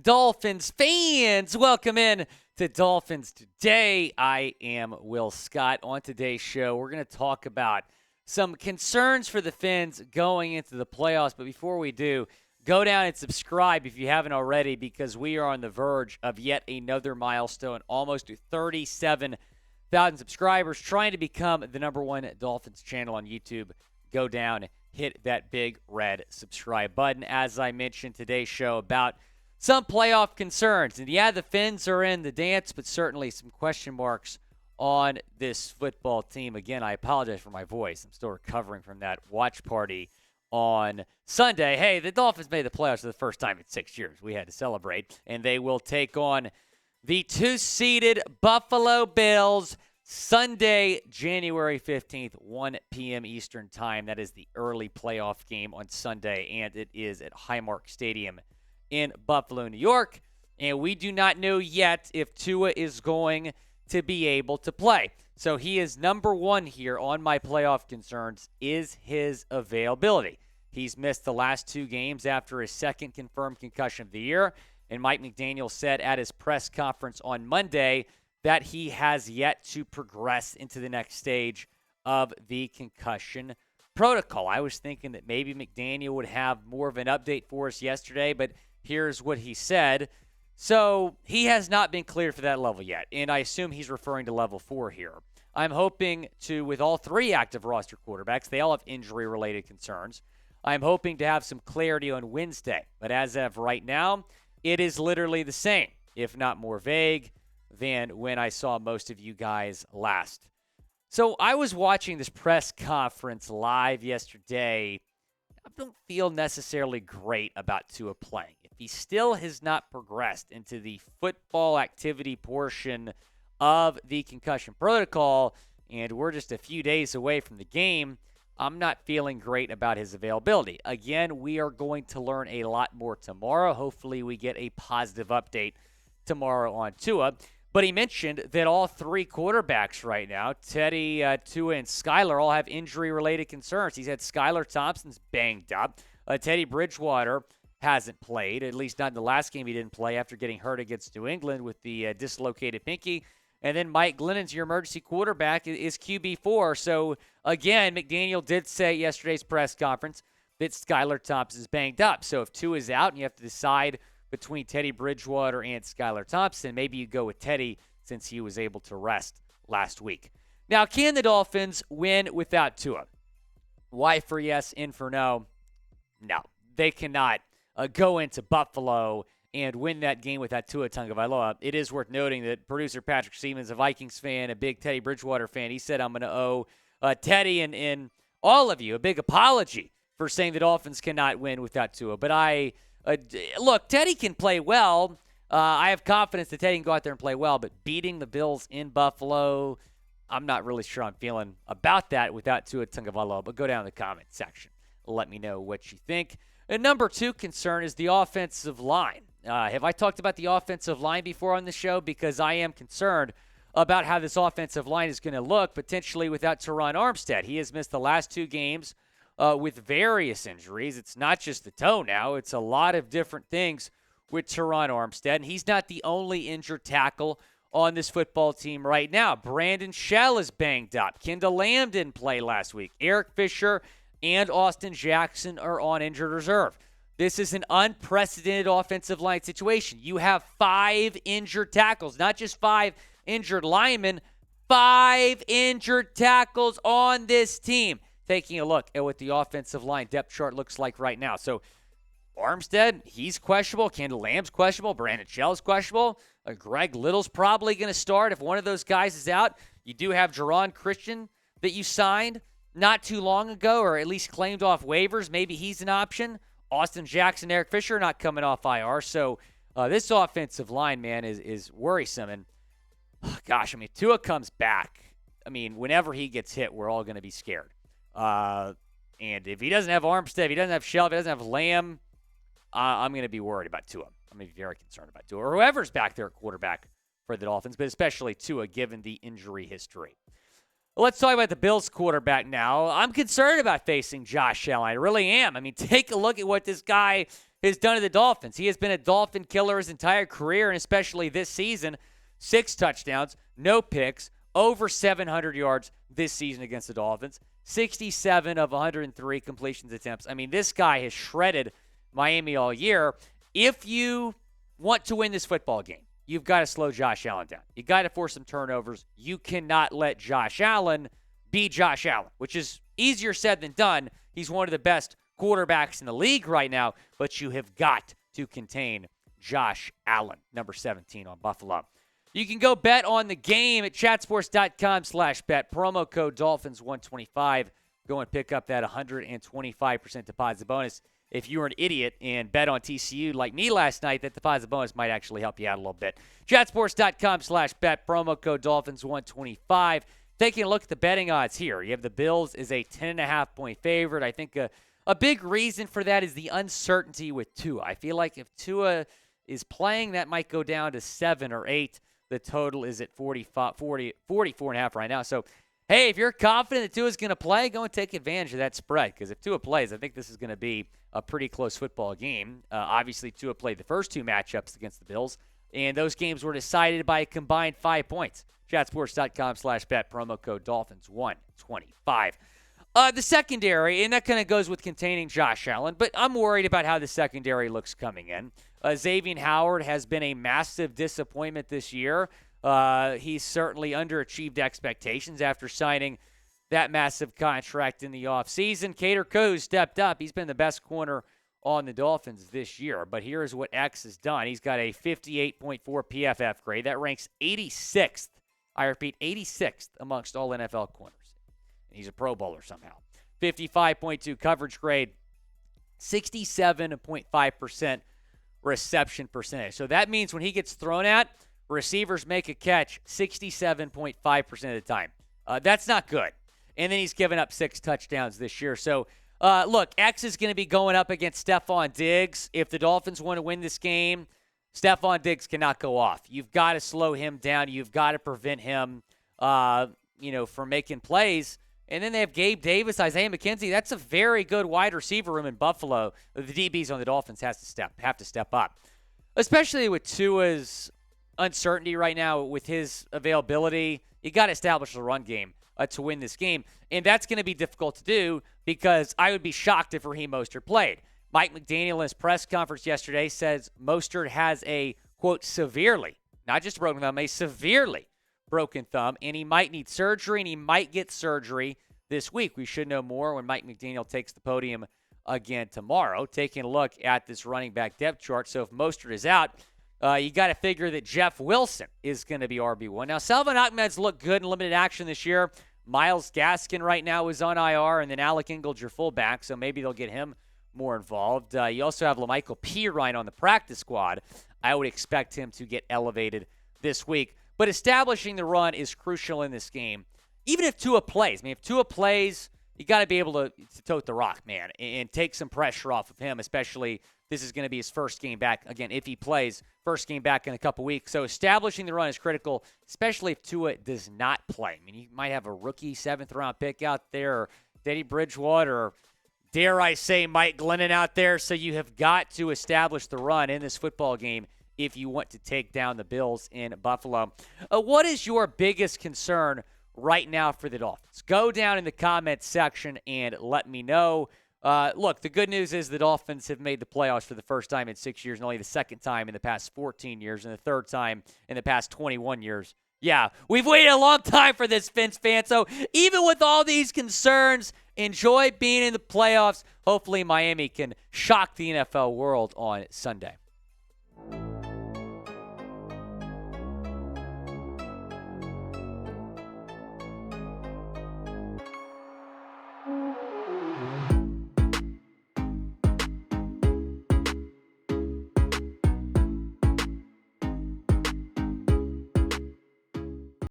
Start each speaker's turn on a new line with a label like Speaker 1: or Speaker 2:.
Speaker 1: Dolphins fans, welcome in to Dolphins Today. I am Will Scott. On today's show, we're going to talk about some concerns for the Fins going into the playoffs. But before we do, go down and subscribe if you haven't already, because we are on the verge of yet another milestone, almost to 37,000 subscribers, trying to become the number one Dolphins channel on YouTube. Go down, hit that big red subscribe button. As I mentioned, today's show about some playoff concerns. And yeah, the Fins are in the dance, but certainly some question marks on this football team. Again, I apologize for my voice. I'm still recovering from that watch party on Sunday. Hey, the Dolphins made the playoffs for the first time in 6 years. We had to celebrate. And they will take on the two-seeded Buffalo Bills Sunday, January 15th, 1 p.m. Eastern Time. That is the early playoff game on Sunday, and it is at Highmark Stadium in Buffalo, New York. And we do not know yet if Tua is going to be able to play. So he is number one here on my playoff concerns, is his availability. He's missed the last two games after his second confirmed concussion of the year. And Mike McDaniel said at his press conference on Monday that he has yet to progress into the next stage of the concussion protocol. I was thinking that maybe McDaniel would have more of an update for us yesterday, but here's what he said. So he has not been cleared for that level yet, and I assume he's referring to level 4 here. I'm hoping to, with all three active roster quarterbacks, they all have injury-related concerns. I'm hoping to have some clarity on Wednesday, but as of right now, it is literally the same, if not more vague, than when I saw most of you guys last. So I was watching this press conference live yesterday. I don't feel necessarily great about Tua playing. If he still has not progressed into the football activity portion of the concussion protocol, and we're just a few days away from the game, I'm not feeling great about his availability. Again, we are going to learn a lot more tomorrow. Hopefully we get a positive update tomorrow on Tua. But he mentioned that all three quarterbacks right now, Teddy, Tua, and Skylar, all have injury-related concerns. He's had Skylar Thompson's banged up. Teddy Bridgewater hasn't played, at least not in the last game he didn't play after getting hurt against New England with the dislocated pinky. And then Mike Glennon's your emergency quarterback is QB4. So, again, McDaniel did say at yesterday's press conference that Skylar Thompson is banged up. So if Tua is out and you have to decide between Teddy Bridgewater and Skylar Thompson, maybe you go with Teddy since he was able to rest last week. Now, can the Dolphins win without Tua? Y for yes, N for no. No, they cannot go into Buffalo and win that game without Tua Tagovailoa. It is worth noting that producer Patrick Siemens, a Vikings fan, a big Teddy Bridgewater fan, he said I'm going to owe Teddy and all of you a big apology for saying the Dolphins cannot win without Tua. But look, Teddy can play well. I have confidence that Teddy can go out there and play well, but beating the Bills in Buffalo, I'm not really sure I'm feeling about that without Tua Tagovailoa. But go down in the comment section. Let me know what you think. And number two concern is the offensive line. Have I talked about the offensive line before on the show? Because I am concerned about how this offensive line is going to look potentially without Terron Armstead. He has missed the last two games with various injuries. It's not just the toe now. It's a lot of different things with Terron Armstead. And he's not the only injured tackle on this football team right now. Brandon Shell is banged up. Kendall Lamm didn't play last week. Eric Fisher and Austin Jackson are on injured reserve. This is an unprecedented offensive line situation. You have 5 injured tackles, not just 5 injured linemen, 5 injured tackles on this team. Taking a look at what the offensive line depth chart looks like right now. So Armstead, he's questionable. Kendall Lamb's questionable. Brandon Shell's questionable. Greg Little's probably going to start if one of those guys is out. You do have Jerron Christian that you signed not too long ago, or at least claimed off waivers. Maybe he's an option. Austin Jackson, Eric Fisher not coming off IR. So this offensive line, man, is worrisome. And, gosh, I mean, Tua comes back. I mean, whenever he gets hit, we're all going to be scared. And if he doesn't have Armstead, if he doesn't have Shell, if he doesn't have Lamb, I'm going to be worried about Tua. I'm going to be very concerned about Tua, or whoever's back there at quarterback for the Dolphins, but especially Tua given the injury history. Let's talk about the Bills quarterback now. I'm concerned about facing Josh Allen. I really am. I mean, take a look at what this guy has done to the Dolphins. He has been a Dolphin killer his entire career, and especially this season. 6 touchdowns, no picks, over 700 yards this season against the Dolphins. 67 of 103 completions attempts. I mean, this guy has shredded Miami all year. If you want to win this football game, you've got to slow Josh Allen down. You got to force some turnovers. You cannot let Josh Allen be Josh Allen, which is easier said than done. He's one of the best quarterbacks in the league right now, but you have got to contain Josh Allen, number 17 on Buffalo. You can go bet on the game at chatsports.com/bet. Promo code Dolphins125. Go and pick up that 125% deposit bonus. If you were an idiot and bet on TCU like me last night, that deposit bonus might actually help you out a little bit. Chatsports.com/bet. Promo code Dolphins125. Taking a look at the betting odds here. You have the Bills as a 10.5-point favorite. I think a big reason for that is the uncertainty with Tua. I feel like if Tua is playing, that might go down to 7 or 8. The total is at 44.5 right now. So, hey, if you're confident that Tua's going to play, go and take advantage of that spread. Because if Tua plays, I think this is going to be a pretty close football game. Obviously, Tua played the first 2 matchups against the Bills, and those games were decided by a combined 5 points. Chatsports.com/bet, promo code Dolphins125. The secondary, and that kind of goes with containing Josh Allen, but I'm worried about how the secondary looks coming in. Xavien Howard has been a massive disappointment this year. He's certainly underachieved expectations after signing that massive contract in the offseason. Cater Coe stepped up. He's been the best corner on the Dolphins this year. But here's what X has done. He's got a 58.4 PFF grade. That ranks 86th. I repeat, 86th amongst all NFL corners. And he's a Pro Bowler somehow. 55.2 coverage grade. 67.5% reception percentage. So that means when he gets thrown at, receivers make a catch 67.5% of the time. That's not good. And then he's given up 6 touchdowns this year. So, look, X is going to be going up against Stefon Diggs. If the Dolphins want to win this game, Stefon Diggs cannot go off. You've got to slow him down. You've got to prevent him, from making plays. And then they have Gabe Davis, Isaiah McKenzie. That's a very good wide receiver room in Buffalo. The DBs on the Dolphins have to step up, especially with Tua's uncertainty right now with his availability. You got to establish the run game to win this game, and that's going to be difficult to do because I would be shocked if Raheem Mostert played. Mike McDaniel in his press conference yesterday says Mostert has a, quote, severely, not just broken thumb, a severely broken thumb, and he might need surgery, and he might get surgery this week. We should know more when Mike McDaniel takes the podium again tomorrow. Taking a look at this running back depth chart. So if Mostert is out, you got to figure that Jeff Wilson is going to be RB1. Now, Salvon Ahmed's looked good in limited action this year. Myles Gaskin right now is on IR, and then Alec Ingold's your fullback, so maybe they'll get him more involved. You also have LaMichael Pirine on the practice squad. I would expect him to get elevated this week. But establishing the run is crucial in this game. Even if Tua plays. I mean, if Tua plays, you got to be able to tote the rock, man, and take some pressure off of him, especially this is going to be his first game back. Again, if he plays, first game back in a couple weeks. So establishing the run is critical, especially if Tua does not play. I mean, you might have a rookie 7th-round pick out there, or Teddy Bridgewater, or dare I say Mike Glennon out there. So you have got to establish the run in this football game if you want to take down the Bills in Buffalo. What is your biggest concern right now for the Dolphins? Go down in the comments section and let me know. Look, the good news is the Dolphins have made the playoffs for the first time in 6 years, and only the second time in the past 14 years, and the third time in the past 21 years. Yeah, we've waited a long time for this, Vince fan. So even with all these concerns, enjoy being in the playoffs. Hopefully Miami can shock the NFL world on Sunday.